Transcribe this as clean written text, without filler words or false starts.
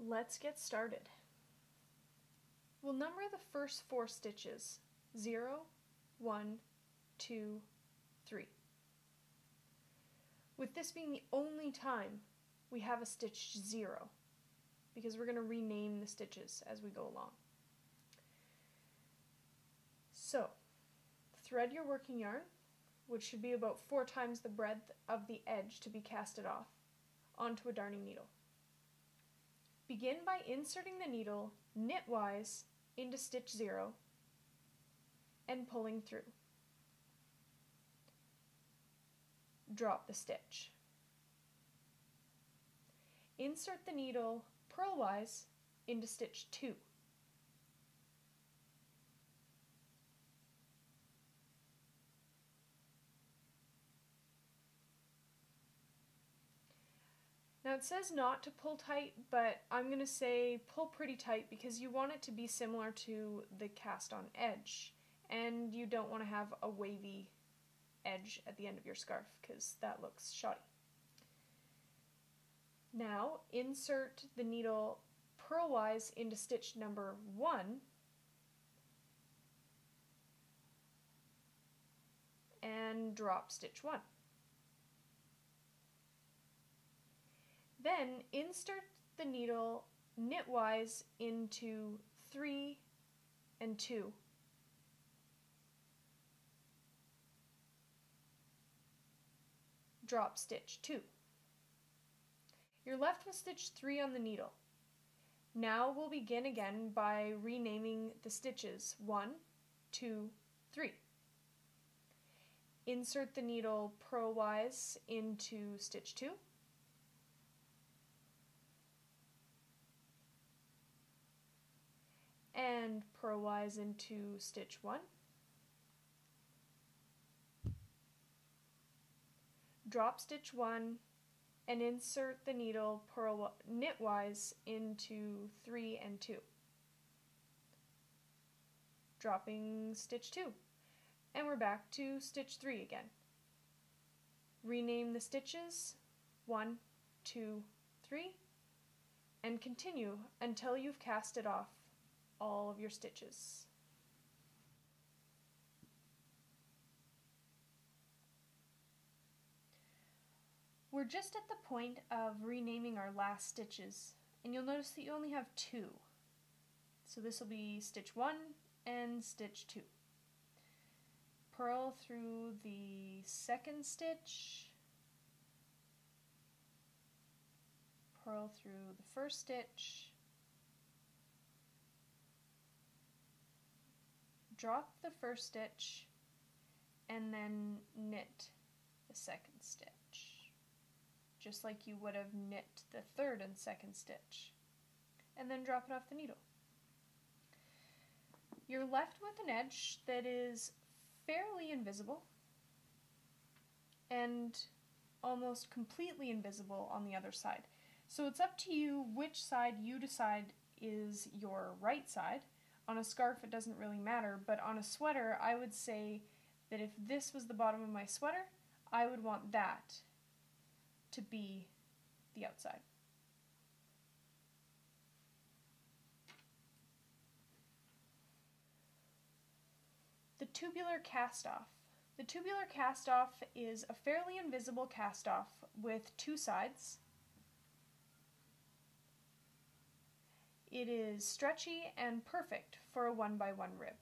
Let's get started. We'll number the first 4 stitches, 0, 1, 2, 3. With this being the only time we have a stitch 0, because we're going to rename the stitches as we go along. So, thread your working yarn, which should be about 4 times the breadth of the edge to be casted off, onto a darning needle. Begin by inserting the needle knitwise into stitch 0 and pulling through. Drop the stitch. Insert the needle purlwise into stitch 2. Now it says not to pull tight, but I'm going to say pull pretty tight because you want it to be similar to the cast on edge, and you don't want to have a wavy edge at the end of your scarf because that looks shoddy. Now insert the needle purlwise into stitch number 1 and drop stitch 1. Then insert the needle knitwise into 3 and 2. Drop stitch 2. You're left with stitch 3 on the needle. Now we'll begin again by renaming the stitches 1, 2, 3. Insert the needle purlwise into stitch 2. And purlwise into stitch 1. Drop stitch 1 and insert the needle knitwise into 3 and 2. Dropping stitch 2. And we're back to stitch 3 again. Rename the stitches 1, 2, 3 and continue until you've casted off all of your stitches. We're just at the point of renaming our last stitches, and you'll notice that you only have 2. So this will be stitch 1 and stitch 2. Purl through the second stitch, purl through the first stitch, drop the first stitch, and then knit the second stitch, just like you would have knit the third and second stitch, and then drop it off the needle. You're left with an edge that is fairly invisible and almost completely invisible on the other side. So it's up to you which side you decide is your right side. On a scarf it doesn't really matter, but on a sweater I would say that if this was the bottom of my sweater, I would want that to be the outside. The tubular cast-off. The tubular cast-off is a fairly invisible cast-off with 2 sides. It is stretchy and perfect for a 1x1 rib.